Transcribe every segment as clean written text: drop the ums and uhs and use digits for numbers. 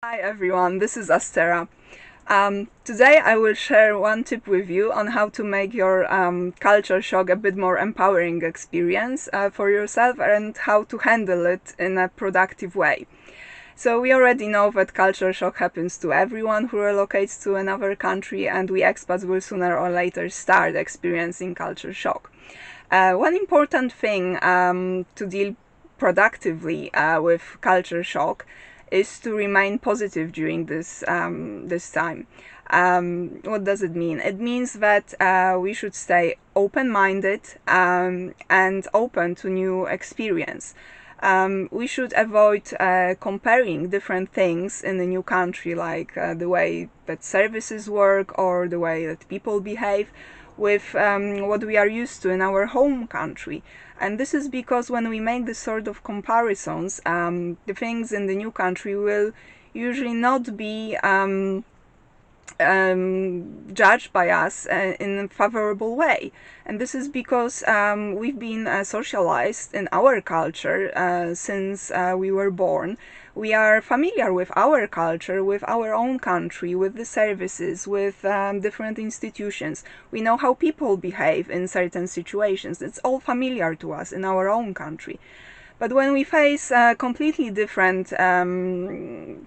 Hi everyone, this is Astera. Today I will share one tip with you on how to make your culture shock a bit more empowering experience for yourself and how to handle it in a productive way. So we already know that culture shock happens to everyone who relocates to another country, and we expats will sooner or later start experiencing culture shock. One important thing to deal productively with culture shock is to remain positive during this time. What does it mean? It means that we should stay open-minded and open to new experience. We should avoid comparing different things in a new country, like the way that services work or the way that people behave, with what we are used to in our home country. And this is because when we make this sort of comparisons, the things in the new country will usually not be judged by us in a favorable way. And this is because we've been socialized in our culture since we were born. We are familiar with our culture, with our own country, with the services, with different institutions. We know how people behave in certain situations. It's all familiar to us in our own country. But when we face completely different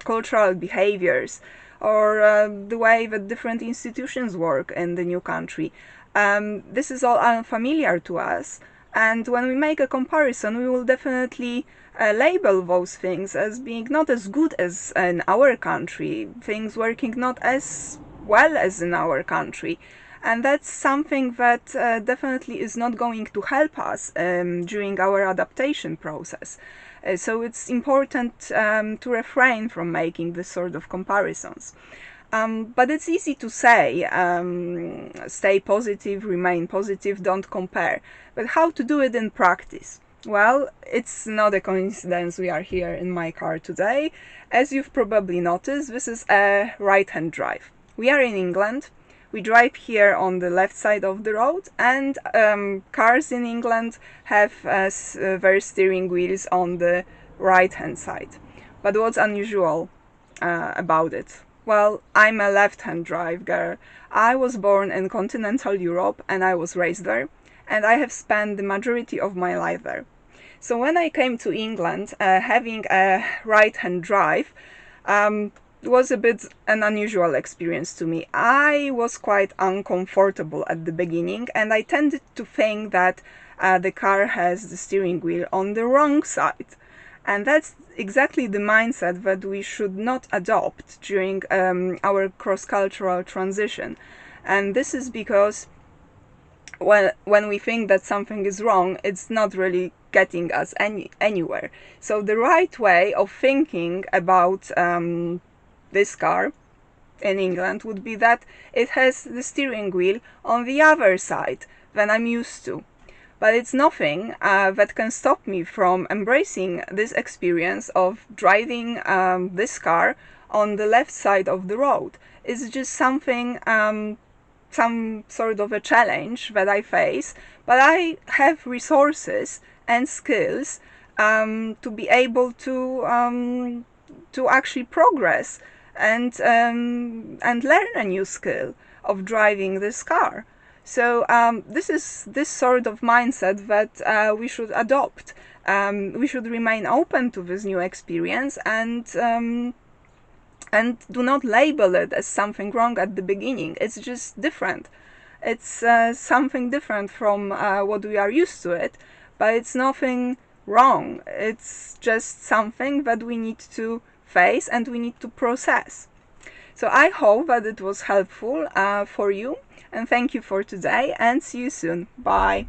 cultural behaviors, or the way that different institutions work in the new country, this is all unfamiliar to us. And when we make a comparison, we will definitely label those things as being not as good as in our country, things working not as well as in our country. And that's something that definitely is not going to help us during our adaptation process. So it's important to refrain from making this sort of comparisons. But it's easy to say, stay positive, remain positive, don't compare. But how to do it in practice? Well, it's not a coincidence we are here in my car today. As you've probably noticed, this is a right-hand drive. We are in England. We drive here on the left side of the road, and cars in England have their steering wheels on the right-hand side. But what's unusual about it? Well, I'm a left-hand drive girl. I was born in continental Europe and I was raised there, and I have spent the majority of my life there. So when I came to England, having a right-hand drive, was a bit an unusual experience to me. I was quite uncomfortable at the beginning, and I tended to think that the car has the steering wheel on the wrong side. And that's exactly the mindset that we should not adopt during our cross-cultural transition. And this is because when we think that something is wrong, it's not really getting us anywhere. So the right way of thinking about this car in England would be that it has the steering wheel on the other side than I'm used to. But it's nothing that can stop me from embracing this experience of driving this car on the left side of the road. It's just something, some sort of a challenge that I face, but I have resources and skills to be able to actually progress and learn a new skill of driving this car. So this is this sort of mindset that we should adopt. We should remain open to this new experience and do not label it as something wrong at the beginning. It's just different. It's something different from what we are used to it, but it's nothing wrong. It's just something that we need to face and we need to process. So I hope that it was helpful for you, and thank you for today, and see you soon. Bye.